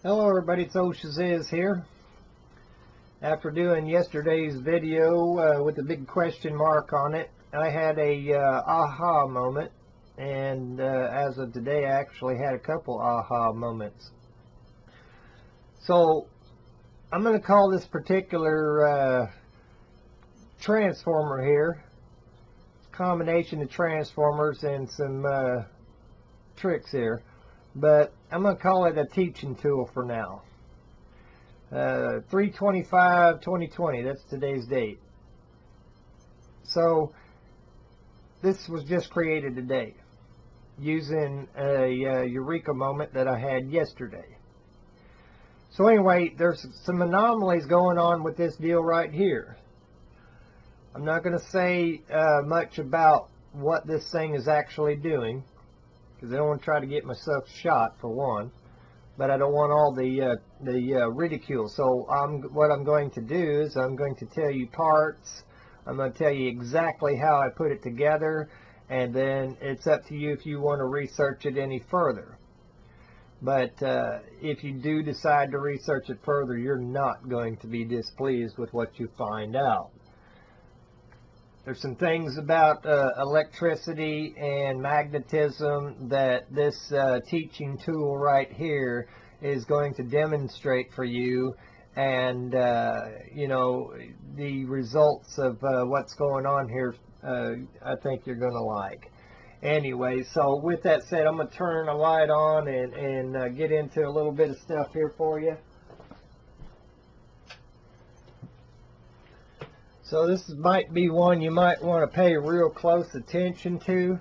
Hello everybody, it's shazizz here. After doing yesterday's video with a big question mark on it, I had a aha moment, and as of today I actually had a couple aha moments. So I'm going to call this particular transformer here, a combination of transformers and some tricks here, but I'm going to call it a teaching tool for now. 3/25/2020, that's today's date. So this was just created today using a eureka moment that I had yesterday. So anyway, there's some anomalies going on with this deal right here. I'm not going to say much about what this thing is actually doing, because I don't want to try to get myself shot, for one, but I don't want all the ridicule. So what I'm going to do is I'm going to tell you parts. I'm going to tell you exactly how I put it together, and then it's up to you if you want to research it any further. But if you do decide to research it further, you're not going to be displeased with what you find out. There's some things about electricity and magnetism that this teaching tool right here is going to demonstrate for you, and you know, the results of what's going on here I think you're going to like. Anyway, so with that said, I'm going to turn a light on and get into a little bit of stuff here for you. So this might be one you might want to pay real close attention to.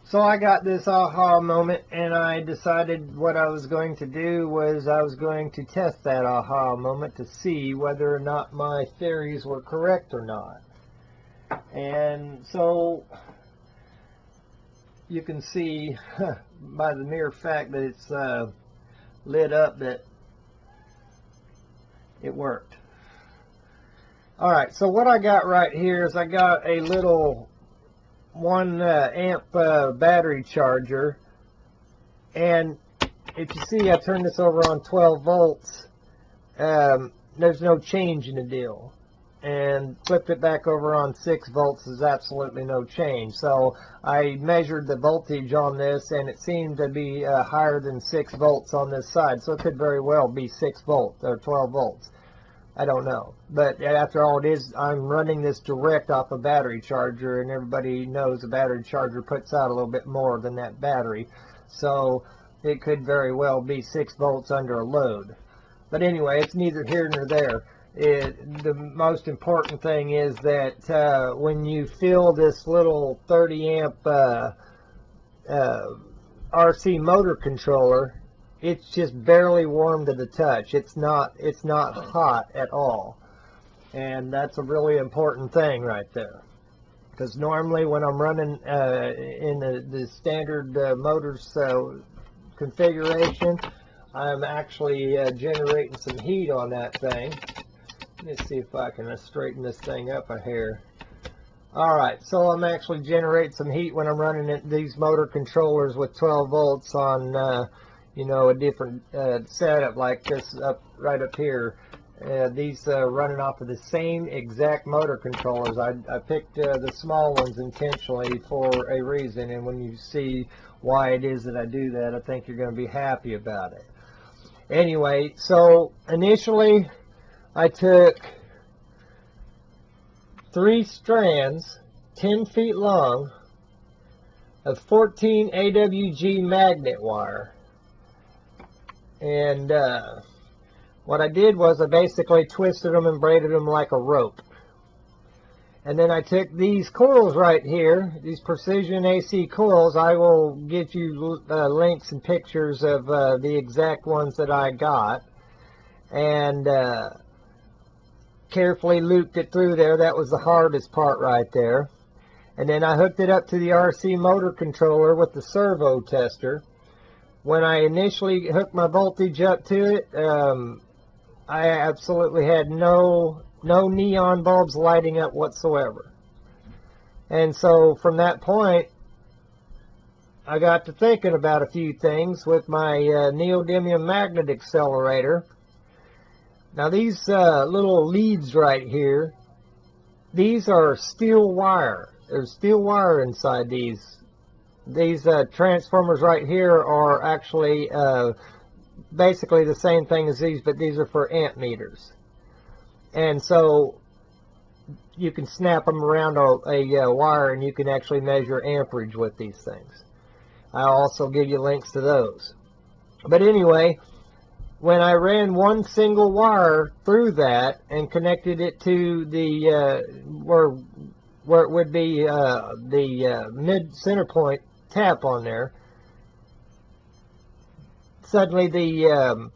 So I got this aha moment, and I decided what I was going to do was I was going to test that aha moment to see whether or not my theories were correct or not. And so you can see by the mere fact that it's lit up that it worked. Alright, so what I got right here is I got a little 1 amp battery charger, and if you see I turned this over on 12 volts, there's no change in the deal, and flipped it back over on 6 volts, there's absolutely no change. So I measured the voltage on this, and it seemed to be higher than 6 volts on this side, so it could very well be 6 volts or 12 volts. I don't know, but after all, it is, I'm running this direct off a battery charger, and everybody knows a battery charger puts out a little bit more than that battery, so it could very well be 6 volts under a load. But anyway, it's neither here nor there. The most important thing is that when you fill this little 30 amp RC motor controller, it's just barely warm to the touch. It's not hot at all, and that's a really important thing right there. Because normally when I'm running in the standard motors configuration, I'm actually generating some heat on that thing. Let's see if I can straighten this thing up a hair. Alright, so I'm actually generating some heat when I'm running these motor controllers with 12 volts on you know, a different setup like this right up here. These running off of the same exact motor controllers. I picked the small ones intentionally for a reason, and when you see why it is that I do that, I think you're going to be happy about it. Anyway, so initially I took 3 strands 10 feet long of 14 AWG magnet wire. And what I did was I basically twisted them and braided them like a rope. And then I took these coils right here, these precision AC coils. I will give you links and pictures of the exact ones that I got. And carefully looped it through there. That was the hardest part right there. And then I hooked it up to the RC motor controller with the servo tester. When I initially hooked my voltage up to it, I absolutely had no neon bulbs lighting up whatsoever. And so from that point, I got to thinking about a few things with my neodymium magnet accelerator. Now these little leads right here, these are steel wire. There's steel wire inside these. These transformers right here are actually basically the same thing as these, but these are for amp meters. And so you can snap them around a wire and you can actually measure amperage with these things. I'll also give you links to those. But anyway, when I ran one single wire through that and connected it to the where it would be the mid center point tap on there, suddenly the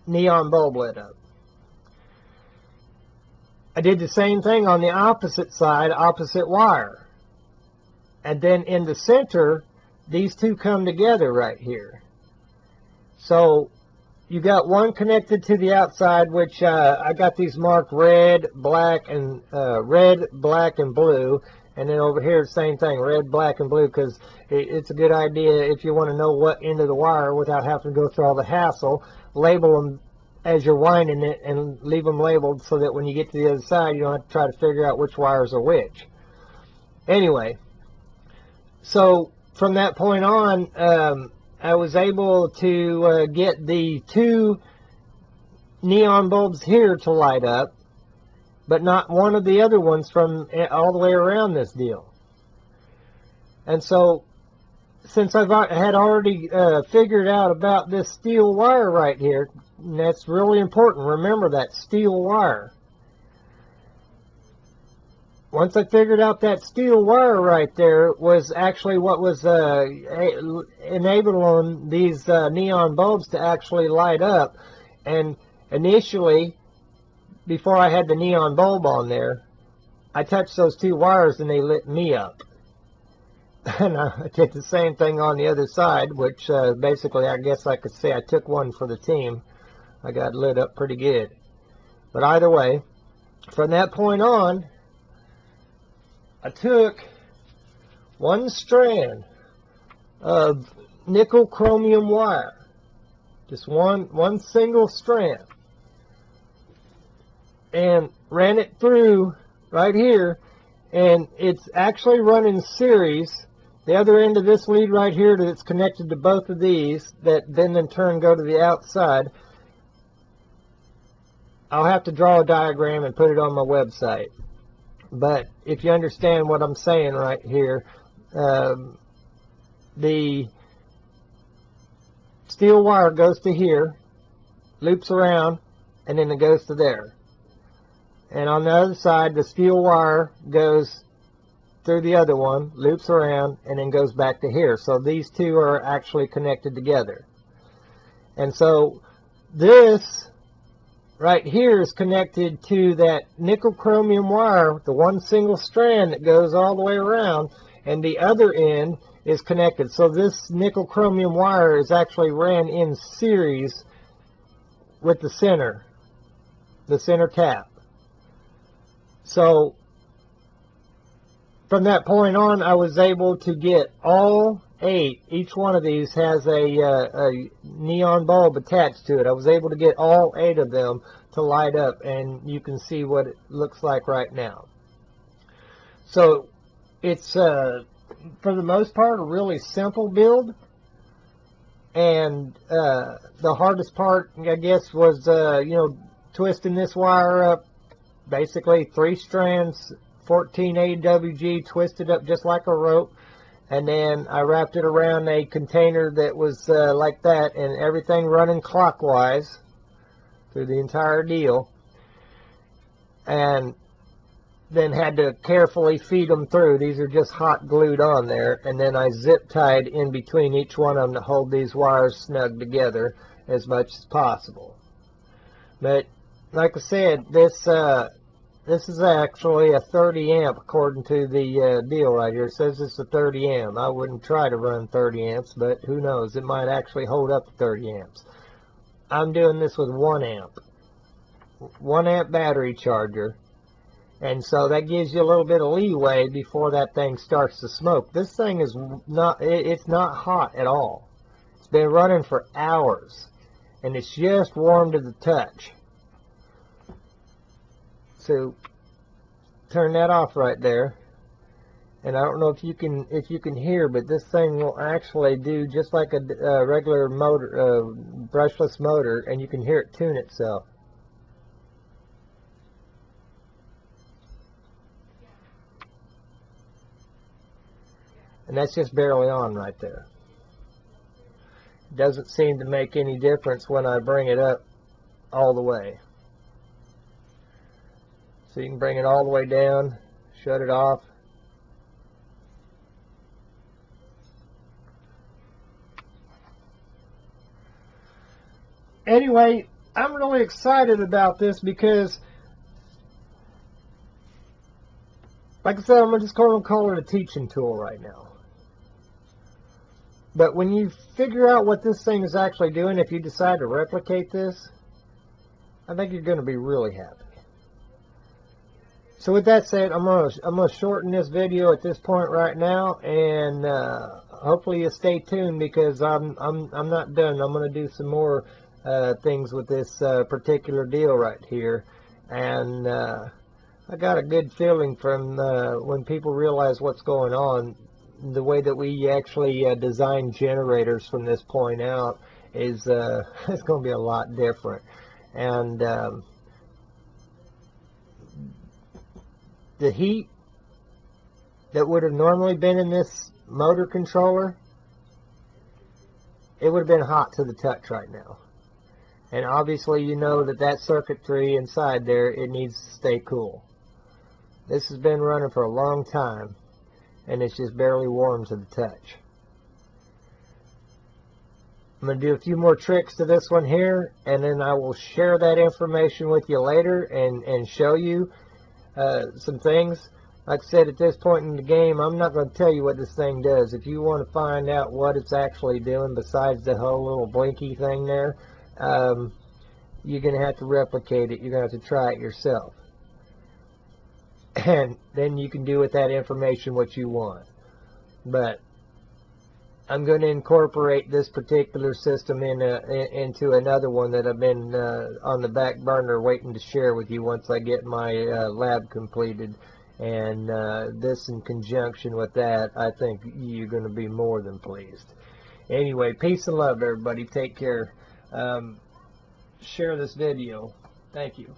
neon bulb lit up. I did the same thing on the opposite side, opposite wire. And then in the center, these two come together right here. So you got one connected to the outside, which I got these marked red, black, and blue. And then over here, the same thing, red, black, and blue, because it's a good idea if you want to know what end of the wire without having to go through all the hassle. Label them as you're winding it and leave them labeled so that when you get to the other side, you don't have to try to figure out which wires are which. Anyway, so from that point on, I was able to get the two neon bulbs here to light up, but not one of the other ones from all the way around this deal. And so, since I had already figured out about this steel wire right here, and that's really important, remember that steel wire. Once I figured out that steel wire right there was actually what was enabling these neon bulbs to actually light up. And initially, before I had the neon bulb on there, I touched those two wires and they lit me up. And I did the same thing on the other side, which basically I guess I could say I took one for the team. I got lit up pretty good. But either way, from that point on, I took one strand of nickel chromium wire, just one single strand, and ran it through right here, and it's actually running series. The other end of this lead right here that's connected to both of these that then in turn go to the outside. I'll have to draw a diagram and put it on my website. But if you understand what I'm saying right here, the steel wire goes to here, loops around, and then it goes to there. And on the other side, the steel wire goes through the other one, loops around, and then goes back to here. So these two are actually connected together. And so this right here is connected to that nickel chromium wire, the one single strand that goes all the way around, and the other end is connected. So this nickel chromium wire is actually ran in series with the center tap. So from that point on, I was able to get all 8. Each one of these has a neon bulb attached to it. I was able to get all 8 of them to light up, and you can see what it looks like right now. So it's for the most part a really simple build, and the hardest part, I guess, was twisting this wire up. Basically 3 strands, 14 AWG, twisted up just like a rope. And then I wrapped it around a container that was like that, and everything running clockwise through the entire deal. And then had to carefully feed them through. These are just hot glued on there. And then I zip tied in between each one of them to hold these wires snug together as much as possible. But like I said, this is actually a 30 amp according to the deal right here. It says it's a 30 amp. I wouldn't try to run 30 amps, but who knows? It might actually hold up to 30 amps. I'm doing this with 1 amp. 1 amp battery charger. And so that gives you a little bit of leeway before that thing starts to smoke. This thing is it's not hot at all. It's been running for hours, and it's just warm to the touch. So turn that off right there. And I don't know if you can hear, but this thing will actually do just like a regular motor, brushless motor, and you can hear it tune itself. And that's just barely on right there. Doesn't seem to make any difference when I bring it up all the way. So you can bring it all the way down, shut it off. Anyway, I'm really excited about this because, like I said, I'm just going to call it a teaching tool right now. But when you figure out what this thing is actually doing, if you decide to replicate this, I think you're going to be really happy. So with that said, I'm gonna shorten this video at this point right now, and hopefully you stay tuned because I'm not done. I'm gonna do some more things with this particular deal right here, and I got a good feeling from when people realize what's going on. The way that we actually design generators from this point out is it's going to be a lot different. And the heat that would have normally been in this motor controller, it would have been hot to the touch right now. And obviously you know that circuitry inside there, it needs to stay cool. This has been running for a long time, and it's just barely warm to the touch. I'm going to do a few more tricks to this one here, and then I will share that information with you later and show you some things. Like I said, at this point in the game, I'm not going to tell you what this thing does. If you want to find out what it's actually doing besides the whole little blinky thing there, you're going to have to replicate it. You're going to have to try it yourself. And then you can do with that information what you want. But I'm going to incorporate this particular system into another one that I've been on the back burner waiting to share with you once I get my lab completed. And this in conjunction with that, I think you're going to be more than pleased. Anyway, peace and love, everybody. Take care. Share this video. Thank you.